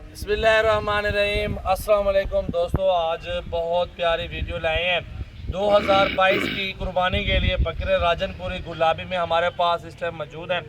बिस्मिल्लाहिर्रहमानिर्रहीम। अस्सलाम वालेकुम दोस्तों, आज बहुत प्यारी वीडियो लाए हैं 2022 की कुर्बानी के लिए। बकरे राजनपुरी गुलाबी में हमारे पास इस टाइम मौजूद हैं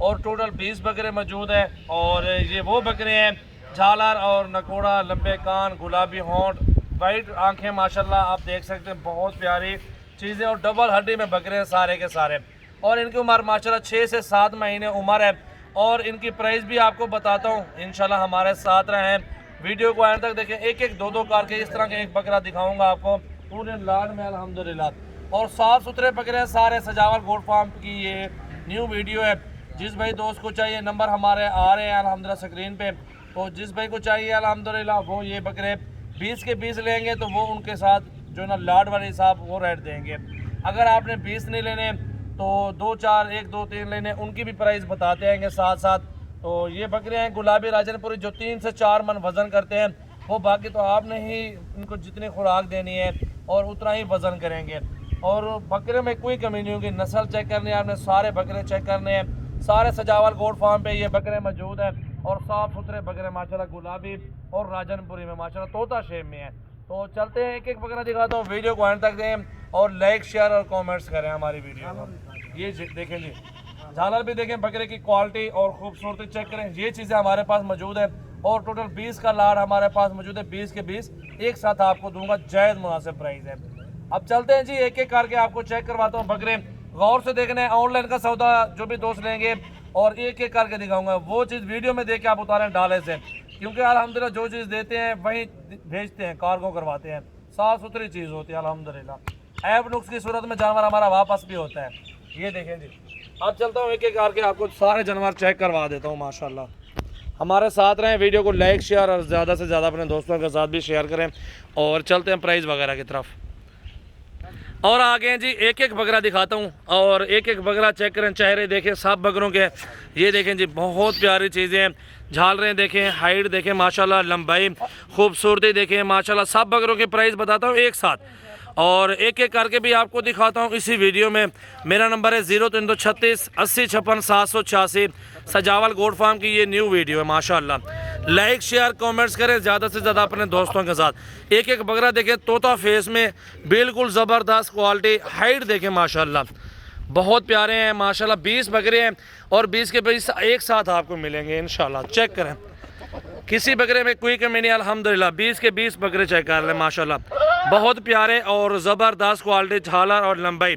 और टोटल 20 बकरे मौजूद हैं। और ये वो बकरे हैं झालर और नकोड़ा, लंबे कान, गुलाबी होंठ, वाइट आंखें, माशाल्लाह आप देख सकते हैं बहुत प्यारी चीज़ें। और डबल हड्डी में बकरे हैं सारे के सारे। और इनकी उम्र माशाल्लाह 6 से 7 महीने उम्र है। और इनकी प्राइस भी आपको बताता हूँ, इंशाल्लाह हमारे साथ रहें, वीडियो को एंड तक देखें। एक एक दो करके इस तरह के एक बकरा दिखाऊंगा आपको पूरे लाड में अल्हम्दुलिल्लाह। और साफ़ सुथरे बकरे हैं सारे। सजावल गोट फार्म की ये न्यू वीडियो है। जिस भाई दोस्त को चाहिए, नंबर हमारे आ रहे हैं अल्हम्दुलिल्लाह स्क्रीन पे, तो जिस भाई को चाहिए अल्हम्दुलिल्लाह वो ये बकरे 20 के 20 लेंगे तो वो उनके साथ जो ना लाड वाले हिसाब वो रेट देंगे। अगर आपने 20 नहीं लेने तो 2 4 1 2 3 लेने, उनकी भी प्राइस बताते हैं साथ साथ। तो ये बकरे हैं गुलाबी राजनपुरी जो 3 से 4 मन वज़न करते हैं। वो बाकी तो आपने ही इनको जितनी खुराक देनी है और उतना ही वज़न करेंगे। और बकरे में कोई कमी नहीं होगी। नस्ल चेक करनी है आपने, सारे बकरे चेक करने हैं। सारे सजावल गोट फार्म पे ये बकरे मौजूद हैं और साफ़ सुथरे बकरे माशाल्लाह गुलाबी और राजनपुरी में माशाल्लाह तोता शेप में है। तो चलते हैं, एक एक बकरा दिखाता हूँ। वीडियो को एंड तक दें और लाइक शेयर और कमेंट्स करें हमारी वीडियो को। ये देखें जी, झालर भी देखें, बकरे की क्वालिटी और खूबसूरती चेक करें। ये चीज़ें हमारे पास मौजूद है। और टोटल 20 का लाड हमारे पास मौजूद है। 20 के 20 एक साथ आपको दूंगा, जायज़ मुनासिब प्राइस है। अब चलते हैं जी, एक एक करके आपको चेक करवाता हूँ बकरे। गौर से देखना है, ऑनलाइन का सौदा जो भी दोस्त लेंगे और एक एक करके दिखाऊंगा। वो चीज़ वीडियो में देख के आप उतारें डाले से, क्योंकि अल्हम्दुलिल्लाह जो चीज़ देते हैं वही भेजते हैं, कार्गो करवाते हैं। साफ़ सुथरी चीज़ होती है अल्हम्दुलिल्लाह। ऐब नुक्स की सूरत में जानवर हमारा वापस भी होता है। ये देखें जी, अब चलता हूँ एक एक करके आपको सारे जानवर चेक करवा देता हूँ। माशाल्लाह हमारे साथ रहें, वीडियो को लाइक शेयर और ज़्यादा से ज़्यादा अपने दोस्तों के साथ भी शेयर करें। और चलते हैं प्राइस वगैरह की तरफ। और आगे हैं जी, एक एक बकरा दिखाता हूँ और एक एक बकरा चेक करें। चेहरे देखें सब बकरों के, ये देखें जी बहुत प्यारी चीज़ें हैं। झालरें देखें, हाइट देखें माशाल्लाह, लंबाई खूबसूरती देखें माशाल्लाह। सब बकरों के प्राइस बताता हूँ एक साथ और एक एक करके भी आपको दिखाता हूँ इसी वीडियो में। मेरा नंबर है 0336 80 56 786। सजावल गोट फार्म की ये न्यू वीडियो है माशाल्लाह। लाइक शेयर कमेंट्स करें ज़्यादा से ज़्यादा अपने दोस्तों के साथ। एक एक बकरा देखें तोता फेस में, बिल्कुल ज़बरदस्त क्वालिटी, हाइट देखें माशाल्लाह बहुत प्यारे हैं माशाल्लाह। 20 बकरे हैं और 20 के 20 एक साथ आपको मिलेंगे इंशाल्लाह। चेक करें, किसी बकरे में कोई कमी नहीं अल्हम्दुलिल्लाह। 20 के 20 बकरे चेक कर लें माशाल्लाह, बहुत प्यारे और ज़बरदस्त क्वालिटी, झालर और लंबाई।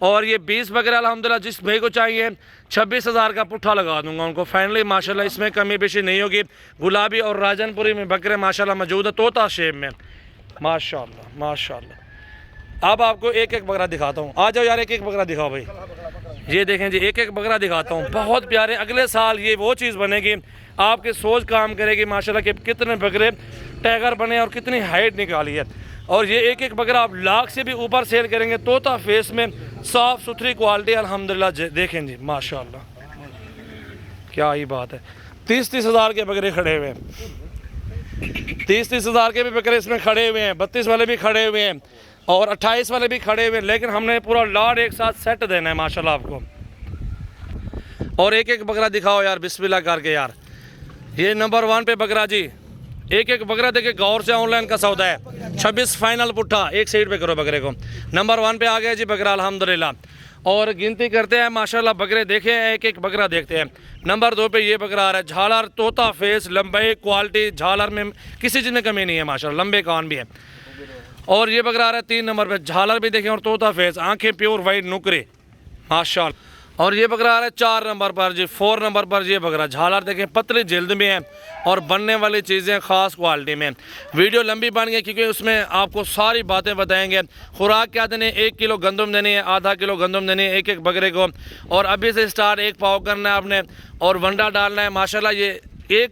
और ये 20 बकरे अल्हम्दुलिल्लाह जिस भाई को चाहिए 26,000 का पुट्ठा लगा दूंगा उनको फाइनली माशाल्लाह। इसमें कमी पेशी नहीं होगी। गुलाबी और राजनपुरी में बकरे माशाल्लाह मौजूद है, तोता शेप में माशाल्लाह माशाल्लाह। अब आपको एक एक बकरा दिखाता हूँ। आ जाओ यार, एक एक बकरा दिखाओ भाई। ये देखें जी, एक एक बकरा दिखाता हूँ, बहुत प्यारे। अगले साल ये वो चीज़ बनेगी, आपकी सोच काम करेगी माशाल्लाह कि कितने बकरे टाइगर बने और कितनी हाइट निकाली है। और ये एक एक बकरा आप लाख से भी ऊपर सेल करेंगे। तोता फेस में, साफ़ सुथरी क्वालिटी अल्हम्दुलिल्लाह। देखें जी माशाल्लाह, क्या ही बात है। 30-30 हज़ार के बकरे खड़े हुए हैं, 30-30 हज़ार के भी बकरे इसमें खड़े हुए हैं, 32 वाले भी खड़े हुए हैं और 28 वाले भी खड़े हुए हैं। लेकिन हमने पूरा लाड एक साथ सेट देना है माशाल्लाह आपको। और एक एक बकरा दिखाओ यार बिस्मिल्लाह करके यार। ये नंबर 1 पे बकरा जी, एक एक बकरा देखे गौर से, ऑनलाइन का सौदा है। 26 फाइनल पुट्ठा, एक साइड पे करो बकरे को। नंबर 1 पे आ गया जी बकरा अल्हम्दुलिल्लाह। और गिनती करते हैं माशाल्लाह बकरे, देखे हैं एक एक बकरा देखते हैं। नंबर 2 पे ये बकरा आ रहा है, झालर, तोता फेस, लंबाई, क्वालिटी, झालर में किसी चीज़ में कमी नहीं है माशाल्लाह, लंबे कान भी है। और ये बकरा आ रहा है 3 नंबर पे, झालर भी देखें और तोता फेस, आंखें प्योर वाइट नुकरे माशाल्लाह। और ये बकरा आ रहा है 4 नंबर पर जी। 4 नंबर पर ये बकरा, झालर देखें पतली जल्द में है और बनने वाली चीज़ें ख़ास क्वालिटी में। वीडियो लंबी बन गई क्योंकि उसमें आपको सारी बातें बताएंगे। खुराक क्या देनी है, 1 किलो गंदम देनी है, आधा किलो गंदम देनी है एक एक बकरे को। और अभी से स्टार्ट 1 पाव करना है आपने और वंडा डालना है माशाल्लाह। ये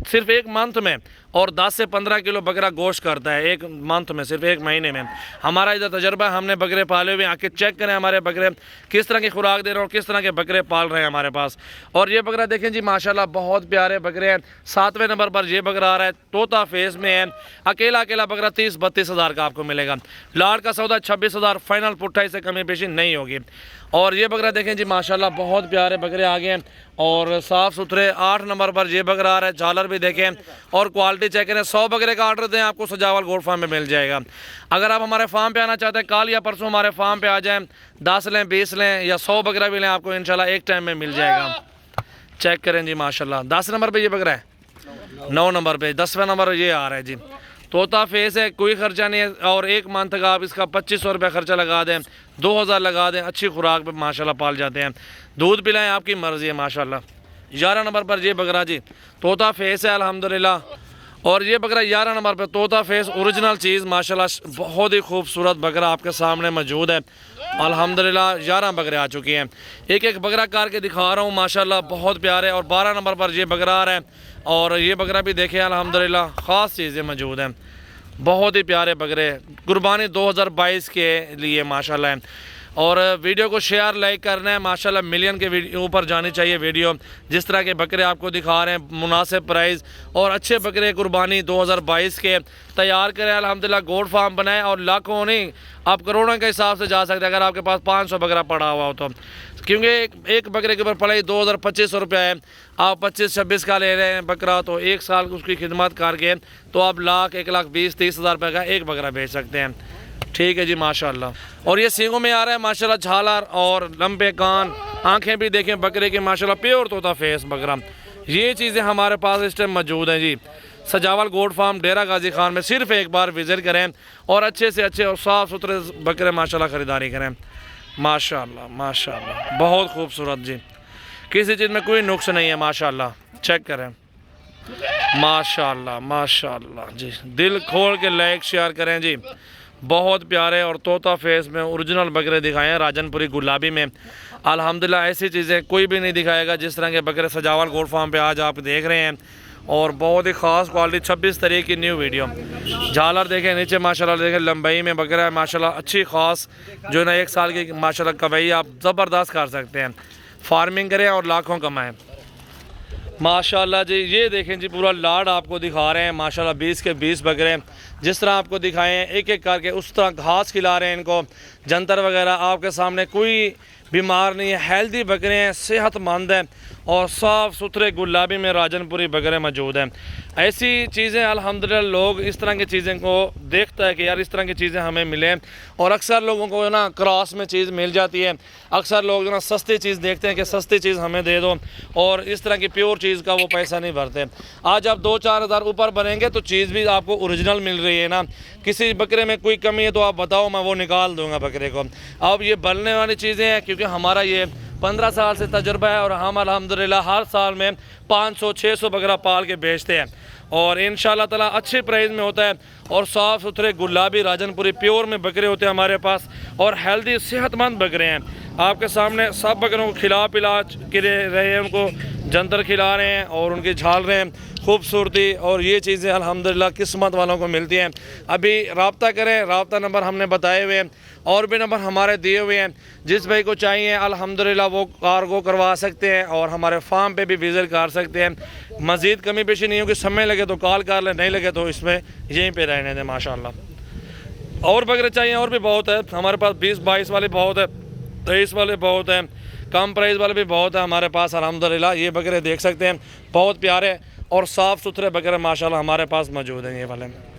सिर्फ एक मंथ में और 10 से 15 किलो बकरा गोश्त करता है एक मंथ में, सिर्फ एक महीने में। हमारा इधर तजर्बा है, हमने बकरे पाले हुए, आके चेक करें हमारे बकरे किस तरह की खुराक दे रहे हैं और किस तरह के बकरे पाल रहे हैं हमारे पास। और ये बकरा देखें जी माशाल्लाह बहुत प्यारे बकरे हैं। 7वें नंबर पर ये बकरा आ रहा है, तोता फेस में है, अकेला बकरा 30-32 हज़ार का आपको मिलेगा। लाड़ का सौदा 26 हज़ार फाइनल, पुट्ठा से कमी पेशी नहीं होगी। और ये बकरा देखें जी माशाल्लाह बहुत प्यारे बकरे आ गए हैं और साफ़ सुथरे। 8 नंबर पर ये बकरा आ रहा है, झालर भी देखें और क्वालिटी चेक करें। 100 बकरे का ऑर्डर दें, आपको सजावल गोट फार्म में मिल जाएगा। अगर आप हमारे फार्म पे आना चाहते हैं, कल या परसों हमारे फार्म पे आ जाएं, 10 लें 20 लें या 100 बकरा भी लें, आपको इंशाल्लाह एक टाइम में मिल जाएगा। चेक करें जी माशाल्लाह। 10 नंबर पर ये बकरा है, 9 नंबर पर 10वें नंबर ये आ रहा है जी। तोता फेस है, कोई ख़र्चा नहीं है। और एक मंथ का आप इसका 2500 रुपये ख़र्चा लगा दें, 2000 लगा दें, अच्छी खुराक पे माशाल्लाह पाल जाते हैं। दूध पिलाएं, आपकी मर्ज़ी है माशाल्लाह। 11 नंबर पर ये बकरा जी तोता फेस है अल्हम्दुलिल्लाह। और ये बकरा 11 नंबर पर तोता फेस ओरिजिनल चीज़ माशाल्लाह, बहुत ही खूबसूरत बकरा आपके सामने मौजूद है अल्हम्दुलिल्लाह। 11 बकरे आ चुके हैं, एक बकरा कार के दिखा रहा हूँ माशाल्लाह, बहुत प्यारे। और 12 नंबर पर ये बकरा आ रहा है और ये बकरा भी देखें अल्हम्दुलिल्लाह, ख़ास चीज़ें मौजूद हैं, बहुत ही प्यारे बकरे। कुर्बानी 2022 के लिए माशाल्लाह। और वीडियो को शेयर लाइक करना है माशाल्लाह, मिलियन के ऊपर जानी चाहिए वीडियो। जिस तरह के बकरे आपको दिखा रहे हैं, मुनासिब प्राइस और अच्छे बकरे कुर्बानी 2022 के तैयार करें अल्हम्दुलिल्लाह। गोट फार्म बनाएं और लाखों नहीं, आप करोड़ों के हिसाब से जा सकते हैं अगर आपके पास 500 बकरा पड़ा हुआ हो तो। क्योंकि एक बकरे के ऊपर पड़ाई 2000-2500 रुपये है। आप 25-26 का ले रहे हैं बकरा, तो एक साल उसकी खिदमत करके तो आप लाख 1,20,30 हज़ार रुपये का एक बकरा बेच सकते हैं। ठीक है जी माशाल्लाह। और ये सींगों में आ रहा है माशाल्लाह, झालर और लंबे कान, आंखें भी देखें बकरे की माशाल्लाह, प्योर तोता फेस बकरा। ये चीज़ें हमारे पास इस टाइम मौजूद हैं जी। सजावल गोट फार्म डेरा गाजी खान में सिर्फ एक बार विज़िट करें और अच्छे से अच्छे और साफ़ सुथरे बकरे माशाल्लाह ख़रीदारी करें। माशाल्लाह माशाल्लाह बहुत खूबसूरत जी, किसी चीज़ में कोई नुक्स नहीं है माशाल्लाह। चेक करें माशाल्लाह माशाल्लाह जी, दिल खोल के लाइक शेयर करें जी। बहुत प्यारे और तोता फेस में ओरिजिनल बकरे दिखाए हैं राजनपुरी गुलाबी में अल्हम्दुलिल्लाह। ऐसी चीज़ें कोई भी नहीं दिखाएगा जिस तरह के बकरे सजावल गोट फार्म पे आज आप देख रहे हैं। और बहुत ही ख़ास क्वालिटी 26 तारीख की न्यू वीडियो। झालर देखें नीचे माशाल्लाह, देखें लंबाई में बकरा है माशाल्लाह, अच्छी ख़ास जो है ना 1 साल की माशाल्लाह कवई आप ज़बरदस्त कर सकते हैं। फार्मिंग करें और लाखों कमाएँ माशाल्लाह जी। ये देखें जी पूरा लाड आपको दिखा रहे हैं माशाल्लाह, 20 के 20 बकरे जिस तरह आपको दिखाए हैं एक करके उस तरह घास खिला रहे हैं इनको, जंतर वगैरह आपके सामने, कोई बीमार नहीं है, हेल्दी बकरे हैं, सेहतमंद हैं और साफ़ सुथरे गुलाबी में राजनपुरी बकरे मौजूद हैं। ऐसी चीज़ें अल्हम्दुलिल्लाह लोग इस तरह की चीज़ें को देखता है कि यार इस तरह की चीज़ें हमें मिलें। और अक्सर लोगों को ना क्रॉस में चीज़ मिल जाती है, अक्सर लोग ना सस्ती चीज़ देखते हैं कि सस्ती चीज़ हमें दे दो, और इस तरह की प्योर चीज़ का वो पैसा नहीं भरते। आज आप 2-4 हज़ार ऊपर बनेंगे तो चीज़ भी आपको ओरिजिनल मिल रही है ना। किसी बकरे में कोई कमी है तो आप बताओ, मैं वो निकाल दूँगा बकरे को। अब ये बनने वाली चीज़ें हैं क्योंकि हमारा ये 15 साल से तजुर्बा है और हम अल्हम्दुलिल्लाह हर साल में 500-600 बकरा पाल के बेचते हैं और इंशाल्लाह ताला अच्छे प्राइस में होता है। और साफ़ सुथरे गुलाबी राजनपुरी प्योर में बकरे होते हैं हमारे पास और हेल्दी सेहतमंद बकरे हैं। आपके सामने सब बकरों को खिला पिला के रहे हैं, उनको जंतर खिला रहे हैं और उनकी झाल रहे हैं खूबसूरती। और ये चीज़ें अल्हम्दुलिल्लाह किस्मत वालों को मिलती हैं। अभी रब्ता करें, रब्ता नंबर हमने बताए हुए हैं और भी नंबर हमारे दिए हुए हैं। जिस भाई को चाहिए अल्हम्दुलिल्लाह वो कार्गो करवा सकते हैं और हमारे फार्म पे भी विज़िट कर सकते हैं। मज़ीद कमी पेशी नहीं होगी, समय लगे तो कॉल कर लें, नहीं लगे तो इसमें यहीं पे रहने दें माशाल्लाह। और बकरे चाहिए और भी बहुत है हमारे पास, 20-22 वाले बहुत है, 23 वाले बहुत हैं, कम प्राइस वाले भी बहुत है हमारे पास अल्हम्दुलिल्लाह। ये बकरे देख सकते हैं, बहुत प्यारे और साफ़ सुथरे बकरे माशाल्लाह हमारे पास मौजूद हैं ये वाले।